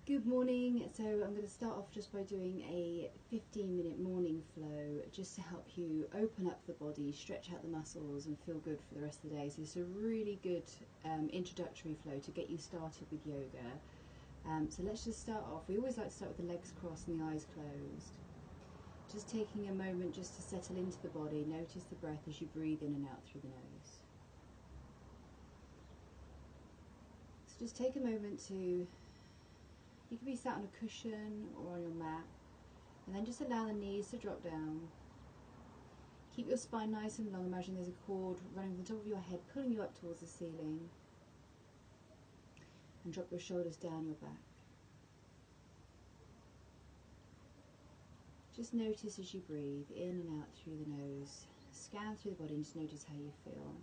Good morning. So I'm going to start off just by doing a 15-minute morning flow just to help you open up the body, stretch out the muscles and feel good for the rest of the day. So it's a really good introductory flow to get you started with yoga. So let's just start off. We always like to start with the legs crossed and the eyes closed. Just taking a moment just to settle into the body. Notice the breath as you breathe in and out through the nose. So just take a moment to, you can be sat on a cushion or on your mat, and then just allow the knees to drop down. Keep your spine nice and long. Imagine there's a cord running from the top of your head, pulling you up towards the ceiling. And drop your shoulders down your back. Just notice as you breathe in and out through the nose. Scan through the body and just notice how you feel.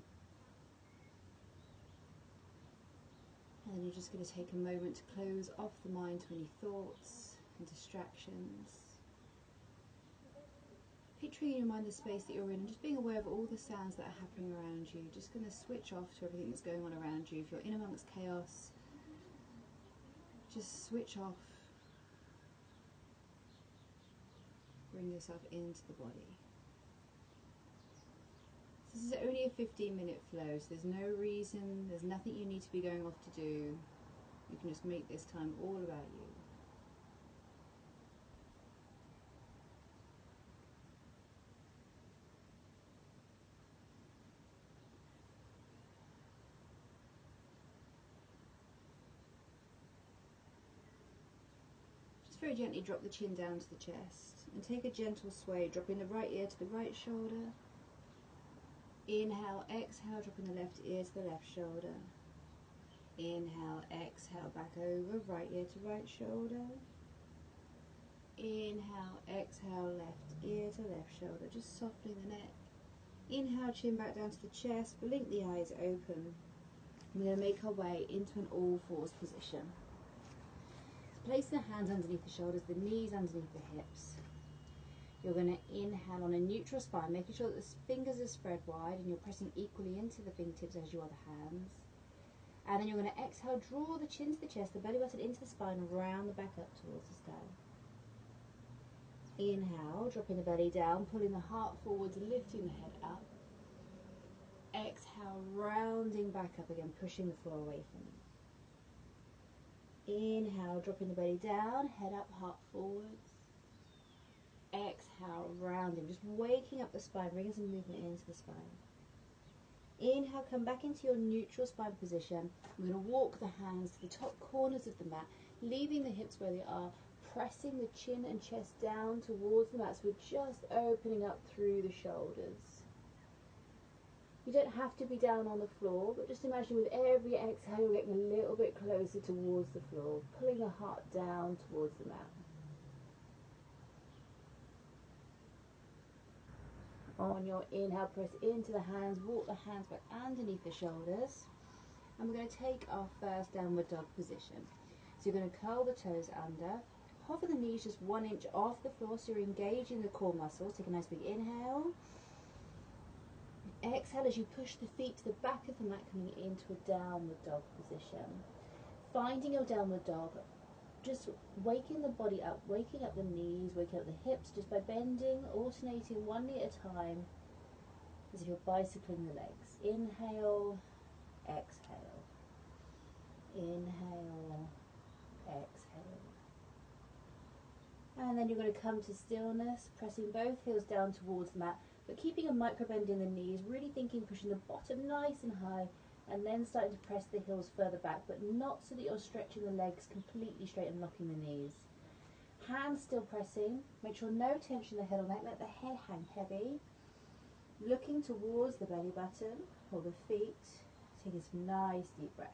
And then you're just going to take a moment to close off the mind to any thoughts and distractions. Picturing in your mind the space that you're in and just being aware of all the sounds that are happening around you. Just going to switch off to everything that's going on around you. If you're in amongst chaos, just switch off. Bring yourself into the body. This is only a 15-minute flow, so there's no reason, there's nothing you need to be going off to do. You can just make this time all about you. Just very gently drop the chin down to the chest and take a gentle sway, dropping the right ear to the right shoulder. Inhale, exhale, dropping the left ear to the left shoulder. Inhale, exhale, back over, right ear to right shoulder. Inhale, exhale, left ear to left shoulder, just softening the neck. Inhale, chin back down to the chest, blink the eyes open. We're going to make our way into an all fours position. So place the hands underneath the shoulders, the knees underneath the hips. You're going to inhale on a neutral spine, making sure that the fingers are spread wide and you're pressing equally into the fingertips as you are the hands. And then you're going to exhale, draw the chin to the chest, the belly button into the spine, round the back up towards the sky. Inhale, dropping the belly down, pulling the heart forwards, lifting the head up. Exhale, rounding back up again, pushing the floor away from you. Inhale, dropping the belly down, head up, heart forwards. Exhale, rounding, just waking up the spine, bringing some movement into the spine. Inhale, come back into your neutral spine position. We're going to walk the hands to the top corners of the mat, leaving the hips where they are, pressing the chin and chest down towards the mat, so we're just opening up through the shoulders. You don't have to be down on the floor, but just imagine with every exhale you're getting a little bit closer towards the floor, pulling the heart down towards the mat. On your inhale, press into the hands, walk the hands back underneath the shoulders. And we're going to take our first downward dog position. So you're going to curl the toes under, hover the knees just 1 inch off the floor so you're engaging the core muscles. Take a nice big inhale. Exhale as you push the feet to the back of the mat, coming into a downward dog position. Finding your downward dog, just waking the body up, waking up the knees, waking up the hips, just by bending, alternating 1 knee at a time, as if you're bicycling the legs. Inhale, exhale. Inhale, exhale. And then you're going to come to stillness, pressing both heels down towards the mat, but keeping a micro bend in the knees, really thinking pushing the bottom nice and high, and then starting to press the heels further back, but not so that you're stretching the legs completely straight and locking the knees. Hands still pressing, make sure no tension in the head or neck, let the head hang heavy. Looking towards the belly button or the feet, taking some nice deep breaths.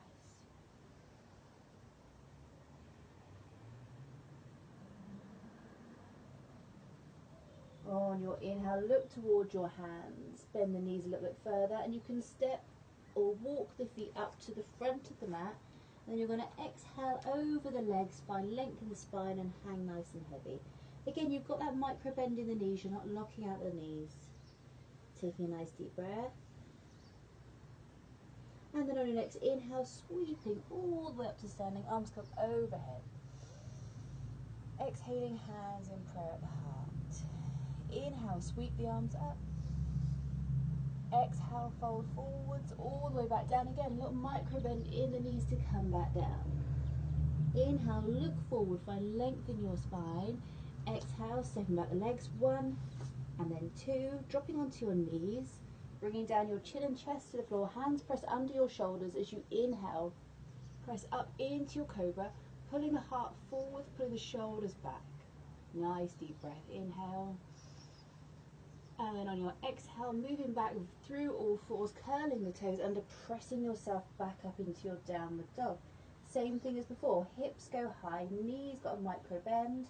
On your inhale, look towards your hands, bend the knees a little bit further, and you can step or walk the feet up to the front of the mat. Then you're going to exhale over the legs, spine, lengthen the spine and hang nice and heavy. Again, you've got that micro bend in the knees, you're not locking out the knees. Taking a nice deep breath. And then on your next inhale, sweeping all the way up to standing, arms come overhead. Exhaling, hands in prayer at the heart. Inhale, sweep the arms up. Exhale, fold forwards, all the way back down again. Little micro bend in the knees to come back down. Inhale, look forward, find length in your spine. Exhale, stepping back the legs, 1 and then 2, dropping onto your knees, bringing down your chin and chest to the floor, hands press under your shoulders as you inhale. Press up into your cobra, pulling the heart forward, pulling the shoulders back. Nice deep breath, inhale. And then on your exhale, moving back through all fours, curling the toes under, pressing yourself back up into your downward dog. Same thing as before, hips go high, knees got a micro bend,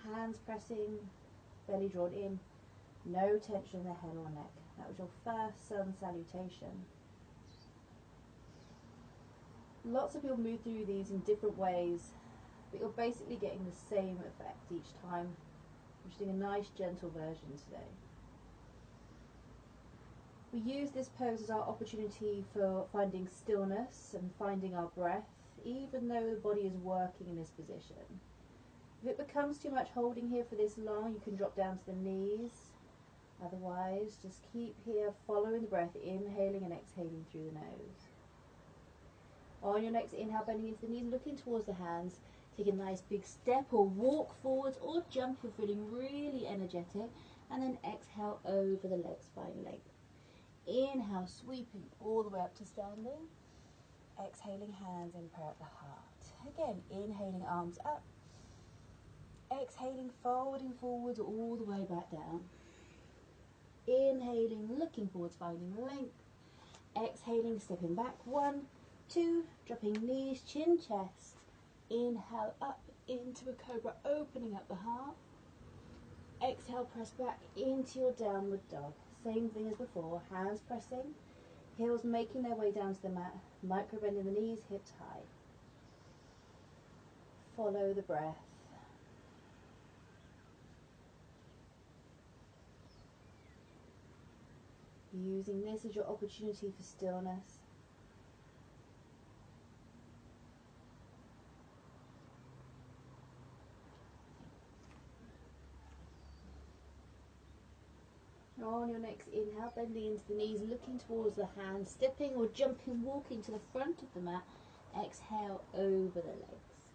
hands pressing, belly drawn in, no tension in the head or neck. That was your first sun salutation. Lots of people move through these in different ways, but you're basically getting the same effect each time. I'm just doing a nice gentle version today. We use this pose as our opportunity for finding stillness and finding our breath, even though the body is working in this position. If it becomes too much holding here for this long, you can drop down to the knees. Otherwise, just keep here, following the breath, inhaling and exhaling through the nose. On your next inhale, bending into the knees, looking towards the hands, take a nice big step or walk forwards or jump if you're feeling really energetic, and then exhale over the legs, spine length. Inhale, sweeping all the way up to standing. Exhaling, hands in prayer at the heart. Again, inhaling, arms up. Exhaling, folding forwards all the way back down. Inhaling, looking forwards, finding length. Exhaling, stepping back, 1, 2, dropping knees, chin, chest. Inhale, up into a cobra, opening up the heart. Exhale, press back into your downward dog. Same thing as before, hands pressing, heels making their way down to the mat, micro bend in the knees, hips high. Follow the breath. Using this as your opportunity for stillness. On your next inhale, bending into the knees, looking towards the hands, stepping or jumping, walking to the front of the mat. Exhale over the legs.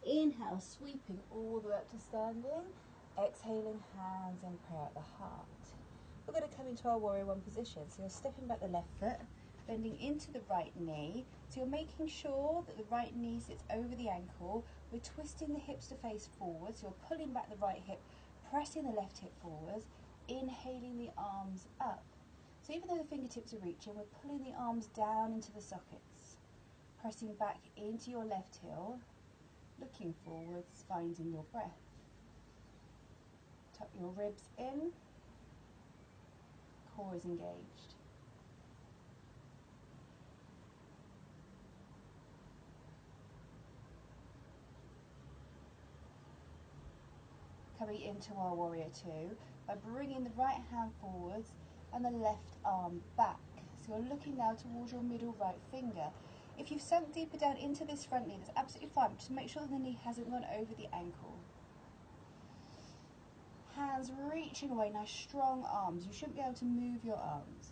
Inhale, sweeping all the way up to standing. Exhaling, hands in prayer at the heart. We're going to come into our warrior one position. So you're stepping back the left foot, bending into the right knee. So you're making sure that the right knee sits over the ankle. We're twisting the hips to face forward. So you're pulling back the right hip, pressing the left hip forwards. Inhaling the arms up. So even though the fingertips are reaching, we're pulling the arms down into the sockets. Pressing back into your left heel, looking forwards, finding your breath. Tuck your ribs in, core is engaged. Coming into our warrior two, by bringing the right hand forwards and the left arm back. So you're looking now towards your middle right finger. If you've sunk deeper down into this front knee, that's absolutely fine. Just make sure the knee hasn't gone over the ankle. Hands reaching away, nice strong arms. You shouldn't be able to move your arms.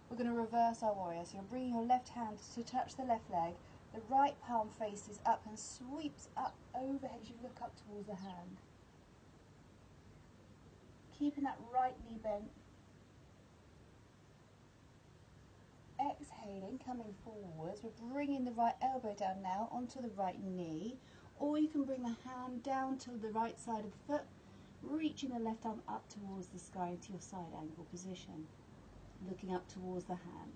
We're going to reverse our warrior. So you're bringing your left hand to touch the left leg. The right palm faces up and sweeps up overhead as you look up towards the hand. Keeping that right knee bent. Exhaling, coming forwards. We're bringing the right elbow down now onto the right knee. Or you can bring the hand down to the right side of the foot, reaching the left arm up towards the sky into your side angle position. Looking up towards the hand.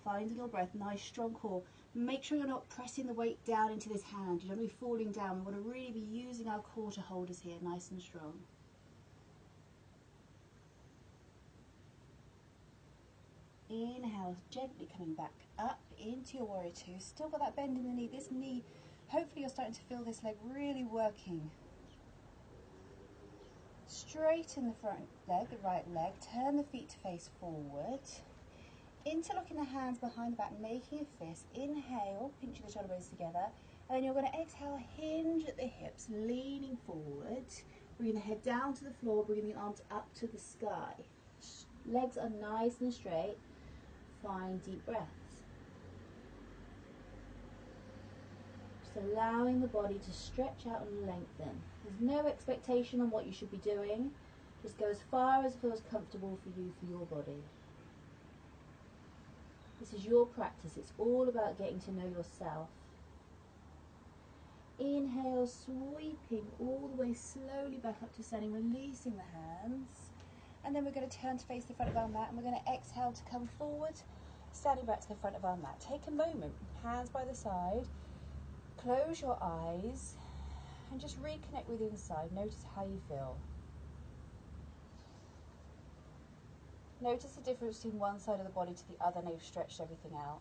Finding your breath, nice strong core. Make sure you're not pressing the weight down into this hand. You don't be falling down. We want to really be using our core to hold us here, nice and strong. Inhale, gently coming back up into your warrior two. Still got that bend in the knee. This knee, hopefully you're starting to feel this leg really working. Straighten the front leg, the right leg. Turn the feet to face forward. Interlocking the hands behind the back, making a fist. Inhale, pinching the shoulder blades together. And then you're going to exhale, hinge at the hips, leaning forward. Bringing the head down to the floor, bringing the arms up to the sky. Legs are nice and straight. Find deep breaths. Just allowing the body to stretch out and lengthen. There's no expectation on what you should be doing. Just go as far as feels comfortable for you, for your body. This is your practice. It's all about getting to know yourself. Inhale, sweeping all the way slowly back up to standing, releasing the hands. And then we're going to turn to face the front of our mat, and we're going to exhale to come forward, standing back to the front of our mat. Take a moment, hands by the side, close your eyes, and just reconnect with the inside. Notice how you feel. Notice the difference between one side of the body to the other, now you've stretched everything out.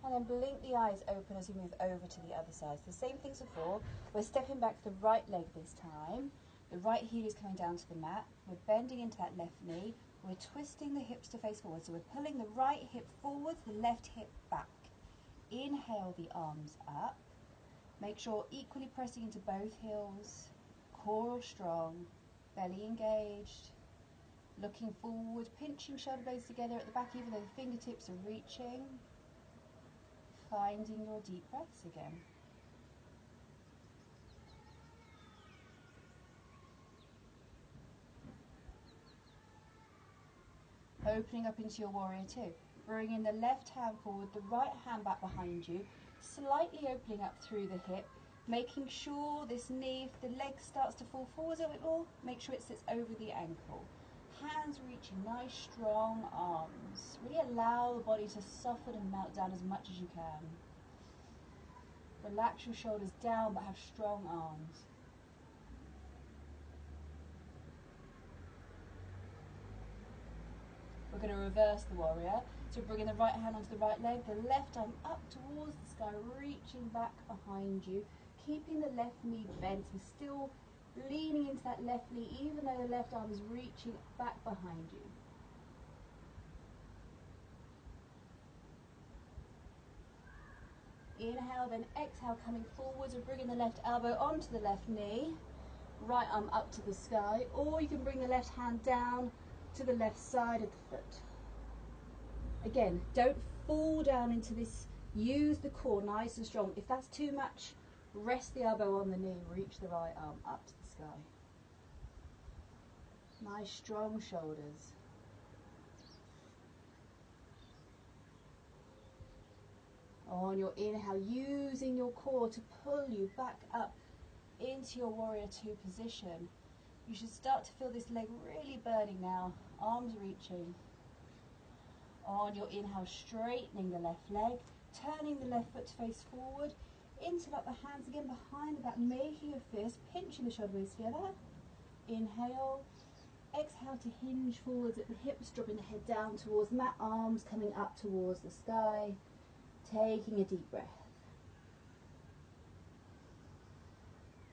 And then blink the eyes open as you move over to the other side. So the same things before. We're stepping back the right leg this time. The right heel is coming down to the mat. We're bending into that left knee. We're twisting the hips to face forward. So we're pulling the right hip forward, the left hip back. Inhale the arms up. Make sure equally pressing into both heels. Core strong. Belly engaged, looking forward, pinching shoulder blades together at the back even though the fingertips are reaching. Finding your deep breaths again. Opening up into your warrior two. Bringing the left hand forward, the right hand back behind you, slightly opening up through the hip. Making sure this knee, if the leg starts to fall forwards a bit more, make sure it sits over the ankle. Hands reaching, nice strong arms. Really allow the body to soften and melt down as much as you can. Relax your shoulders down but have strong arms. We're going to reverse the warrior. So bringing the right hand onto the right leg, the left arm up towards the sky, reaching back behind you. Keeping the left knee bent, so still leaning into that left knee even though the left arm is reaching back behind you. Inhale, then exhale, coming forwards and bringing the left elbow onto the left knee, right arm up to the sky, or you can bring the left hand down to the left side of the foot. Again, don't fall down into this, use the core nice and strong. If that's too much, rest the elbow on the knee, reach the right arm up to the sky. Nice strong shoulders. On your inhale, using your core to pull you back up into your warrior two position. You should start to feel this leg really burning now, arms reaching. On your inhale, straightening the left leg, turning the left foot to face forward. Interlock the hands again behind the back, making a fist, pinching the shoulder blades together. Inhale, exhale to hinge forwards at the hips, dropping the head down towards the mat, arms coming up towards the sky. Taking a deep breath.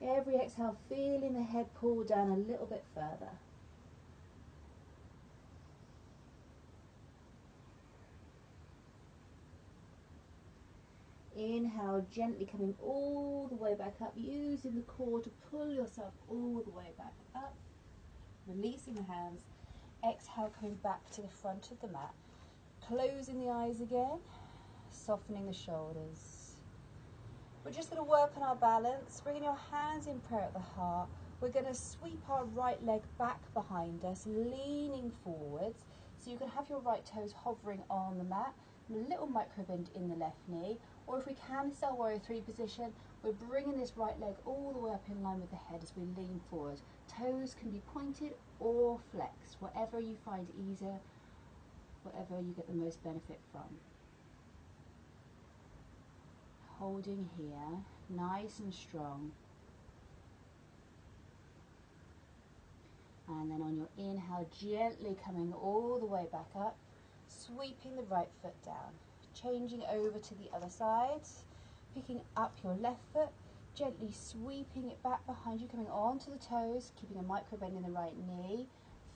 Every exhale, feeling the head pull down a little bit further. Inhale, gently coming all the way back up, using the core to pull yourself all the way back up. Releasing the hands. Exhale, coming back to the front of the mat. Closing the eyes again, softening the shoulders. We're just going to work on our balance, bringing your hands in prayer at the heart. We're going to sweep our right leg back behind us, leaning forwards. So you can have your right toes hovering on the mat, a little micro bend in the left knee. Or if we can, stay warrior three position, we're bringing this right leg all the way up in line with the head as we lean forward. Toes can be pointed or flexed, whatever you find easier, whatever you get the most benefit from. Holding here, nice and strong. And then on your inhale, gently coming all the way back up, sweeping the right foot down. Changing over to the other side, picking up your left foot, gently sweeping it back behind you, coming onto the toes, keeping a micro bend in the right knee,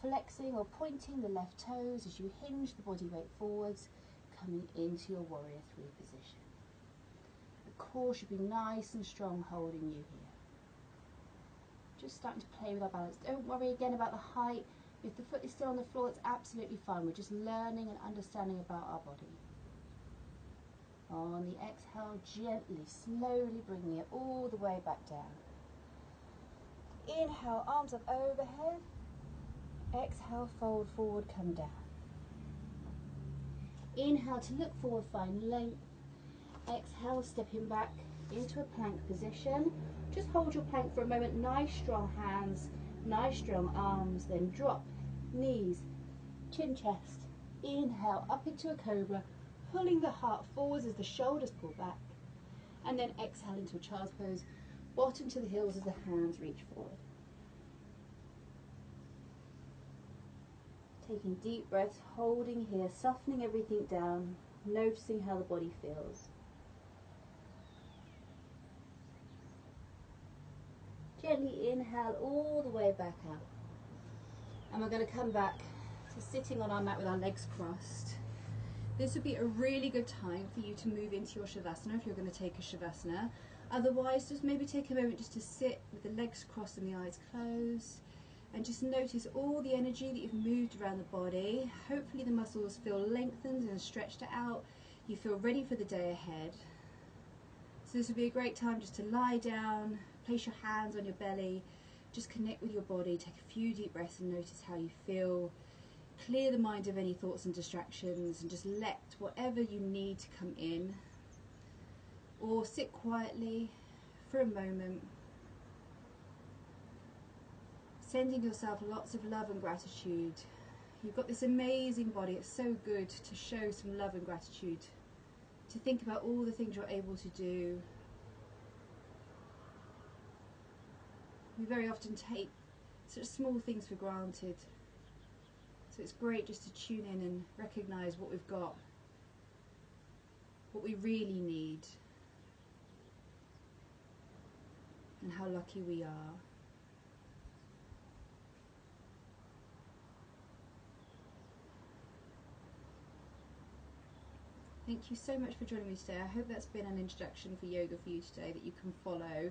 flexing or pointing the left toes as you hinge the body weight forwards, coming into your warrior three position. The core should be nice and strong holding you here. Just starting to play with our balance. Don't worry again about the height. If the foot is still on the floor, it's absolutely fine. We're just learning and understanding about our body. On the exhale, gently, slowly bringing it all the way back down. Inhale, arms up overhead. Exhale, fold forward, come down. Inhale to look forward, find length. Exhale, stepping back into a plank position. Just hold your plank for a moment. Nice strong hands, nice strong arms. Then drop, knees, chin, chest. Inhale, up into a cobra, pulling the heart forwards as the shoulders pull back. And then exhale into a child's pose. Bottom to the heels as the hands reach forward. Taking deep breaths, holding here, softening everything down, noticing how the body feels. Gently inhale all the way back out. And we're going to come back to sitting on our mat with our legs crossed. This would be a really good time for you to move into your Shavasana if you're going to take a Shavasana. Otherwise, just maybe take a moment just to sit with the legs crossed and the eyes closed. And just notice all the energy that you've moved around the body. Hopefully the muscles feel lengthened and stretched out. You feel ready for the day ahead. So this would be a great time just to lie down, place your hands on your belly, just connect with your body, take a few deep breaths and notice how you feel. Clear the mind of any thoughts and distractions and just let whatever you need to come in. Or sit quietly for a moment, sending yourself lots of love and gratitude. You've got this amazing body. It's so good to show some love and gratitude, to think about all the things you're able to do. We very often take such small things for granted. So it's great just to tune in and recognise what we've got, what we really need, and how lucky we are. Thank you so much for joining me today. I hope that's been an introduction for yoga for you today that you can follow.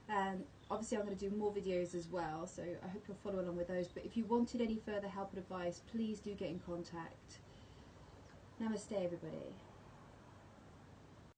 And obviously I'm going to do more videos as well, so I hope you'll follow along with those. But if you wanted any further help and advice, please do get in contact. Namaste, everybody.